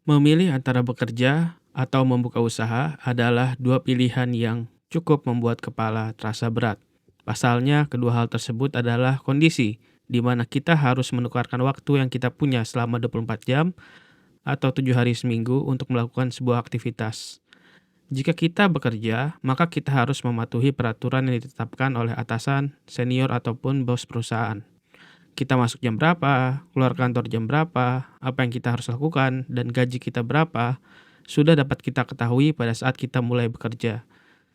Memilih antara bekerja atau membuka usaha adalah dua pilihan yang cukup membuat kepala terasa berat. Pasalnya, kedua hal tersebut adalah kondisi di mana kita harus menukarkan waktu yang kita punya selama 24 jam atau 7 hari seminggu untuk melakukan sebuah aktivitas. Jika kita bekerja, maka kita harus mematuhi peraturan yang ditetapkan oleh atasan, senior, ataupun bos perusahaan. Kita masuk jam berapa, keluar kantor jam berapa, apa yang kita harus lakukan, dan gaji kita berapa, sudah dapat kita ketahui pada saat kita mulai bekerja.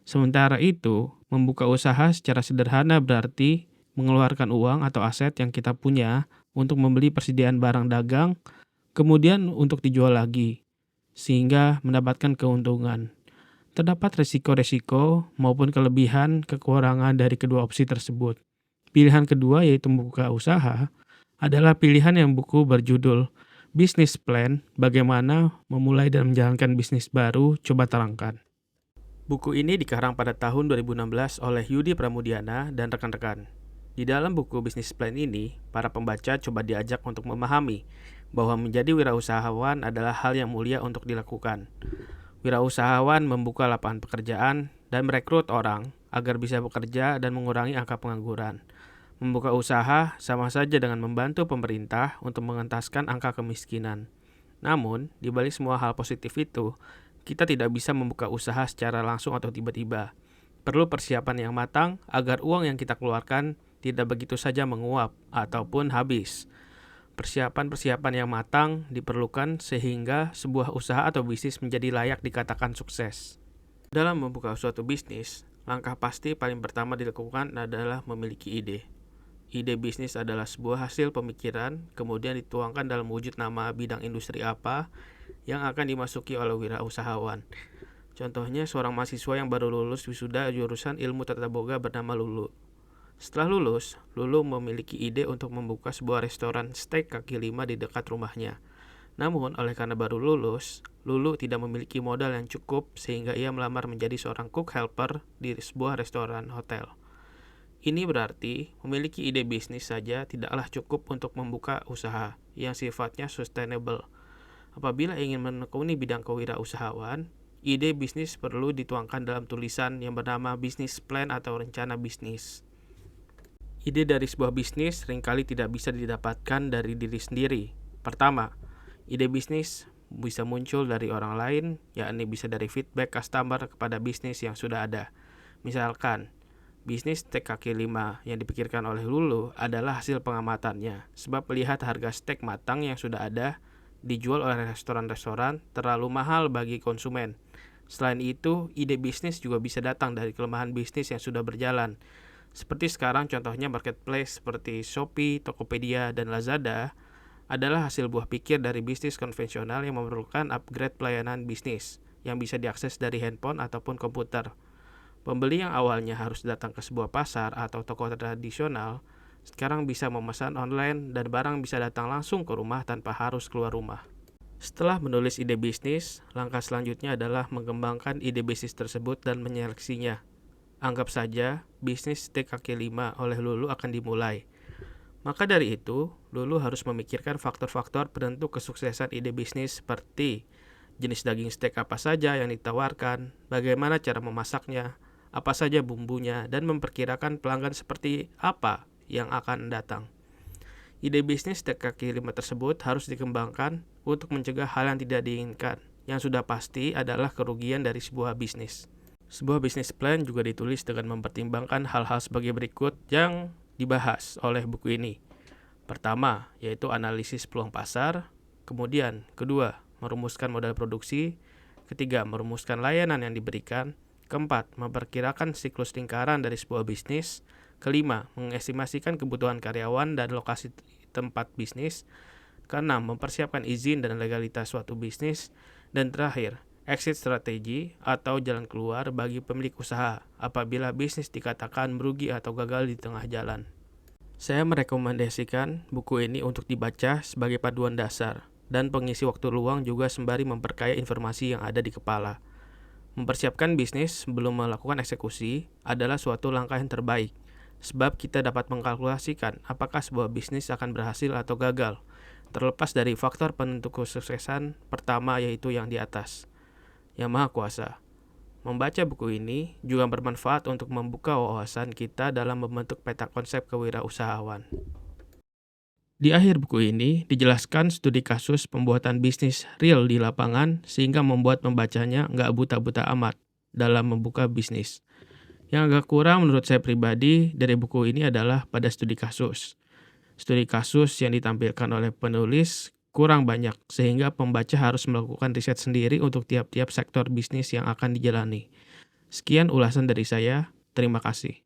Sementara itu, membuka usaha secara sederhana berarti mengeluarkan uang atau aset yang kita punya untuk membeli persediaan barang dagang, kemudian untuk dijual lagi, sehingga mendapatkan keuntungan. Terdapat resiko-resiko maupun kelebihan kekurangan dari kedua opsi tersebut. Pilihan kedua yaitu membuka usaha adalah pilihan yang buku berjudul Business Plan, Bagaimana Memulai dan Menjalankan Bisnis Baru, coba terangkan. Buku ini dikarang pada tahun 2016 oleh Yudi Pramudiana dan rekan-rekan. Di dalam buku Business Plan ini, para pembaca coba diajak untuk memahami bahwa menjadi wirausahawan adalah hal yang mulia untuk dilakukan. Wirausahawan membuka lapangan pekerjaan dan merekrut orang agar bisa bekerja dan mengurangi angka pengangguran. Membuka usaha sama saja dengan membantu pemerintah untuk mengentaskan angka kemiskinan. Namun, di balik semua hal positif itu, kita tidak bisa membuka usaha secara langsung atau tiba-tiba. Perlu persiapan yang matang agar uang yang kita keluarkan tidak begitu saja menguap ataupun habis. Persiapan-persiapan yang matang diperlukan sehingga sebuah usaha atau bisnis menjadi layak dikatakan sukses. Dalam membuka suatu bisnis, langkah pasti paling pertama dilakukan adalah memiliki ide. Ide bisnis adalah sebuah hasil pemikiran, kemudian dituangkan dalam wujud nama bidang industri apa yang akan dimasuki oleh wirausahawan. Contohnya seorang mahasiswa yang baru lulus wisuda jurusan ilmu tata boga bernama Lulu. Setelah lulus, Lulu memiliki ide untuk membuka sebuah restoran steak kaki lima di dekat rumahnya. Namun, oleh karena baru lulus, Lulu tidak memiliki modal yang cukup sehingga ia melamar menjadi seorang cook helper di sebuah restoran hotel. Ini berarti memiliki ide bisnis saja tidaklah cukup untuk membuka usaha yang sifatnya sustainable. Apabila ingin menekuni bidang kewirausahaan, ide bisnis perlu dituangkan dalam tulisan yang bernama business plan atau rencana bisnis. Ide dari sebuah bisnis seringkali tidak bisa didapatkan dari diri sendiri. Pertama, ide bisnis bisa muncul dari orang lain, yakni bisa dari feedback customer kepada bisnis yang sudah ada. Misalkan, bisnis steak kaki lima yang dipikirkan oleh Lulu adalah hasil pengamatannya, sebab melihat harga steak matang yang sudah ada dijual oleh restoran-restoran terlalu mahal bagi konsumen. Selain itu, ide bisnis juga bisa datang dari kelemahan bisnis yang sudah berjalan. Seperti sekarang contohnya marketplace seperti Shopee, Tokopedia, dan Lazada adalah hasil buah pikir dari bisnis konvensional yang memerlukan upgrade pelayanan bisnis yang bisa diakses dari handphone ataupun komputer. Pembeli yang awalnya harus datang ke sebuah pasar atau toko tradisional sekarang bisa memesan online dan barang bisa datang langsung ke rumah tanpa harus keluar rumah. Setelah menulis ide bisnis, langkah selanjutnya adalah mengembangkan ide bisnis tersebut dan menyeleksinya. Anggap saja bisnis steak kaki lima oleh Lulu akan dimulai. Maka dari itu, Lulu harus memikirkan faktor-faktor penentu kesuksesan ide bisnis seperti jenis daging steak apa saja yang ditawarkan, bagaimana cara memasaknya, apa saja bumbunya, dan memperkirakan pelanggan seperti apa yang akan datang. Ide bisnis steak kaki lima tersebut harus dikembangkan untuk mencegah hal yang tidak diinginkan. Yang sudah pasti adalah kerugian dari sebuah bisnis. Sebuah bisnis plan juga ditulis dengan mempertimbangkan hal-hal sebagai berikut yang dibahas oleh buku ini. Pertama, yaitu analisis peluang pasar. Kemudian, kedua, merumuskan modal produksi. Ketiga, merumuskan layanan yang diberikan. Keempat, memperkirakan siklus lingkaran dari sebuah bisnis. Kelima, mengestimasikan kebutuhan karyawan dan lokasi tempat bisnis. Keenam, mempersiapkan izin dan legalitas suatu bisnis. Dan terakhir, exit strategi atau jalan keluar bagi pemilik usaha apabila bisnis dikatakan merugi atau gagal di tengah jalan. Saya merekomendasikan buku ini untuk dibaca sebagai paduan dasar dan pengisi waktu luang juga sembari memperkaya informasi yang ada di kepala. Mempersiapkan bisnis sebelum melakukan eksekusi adalah suatu langkah yang terbaik, sebab kita dapat mengkalkulasikan apakah sebuah bisnis akan berhasil atau gagal. terlepas dari faktor penentu kesuksesan pertama yaitu yang di atas, yang Maha Kuasa. Membaca buku ini juga bermanfaat untuk membuka wawasan kita dalam membentuk peta konsep kewirausahaan. Di akhir buku ini dijelaskan studi kasus pembuatan bisnis real di lapangan sehingga membuat pembacanya nggak buta-buta amat dalam membuka bisnis. Yang agak kurang menurut saya pribadi dari buku ini adalah pada studi kasus. Studi kasus yang ditampilkan oleh penulis kurang banyak sehingga pembaca harus melakukan riset sendiri untuk tiap-tiap sektor bisnis yang akan dijalani. Sekian ulasan dari saya, terima kasih.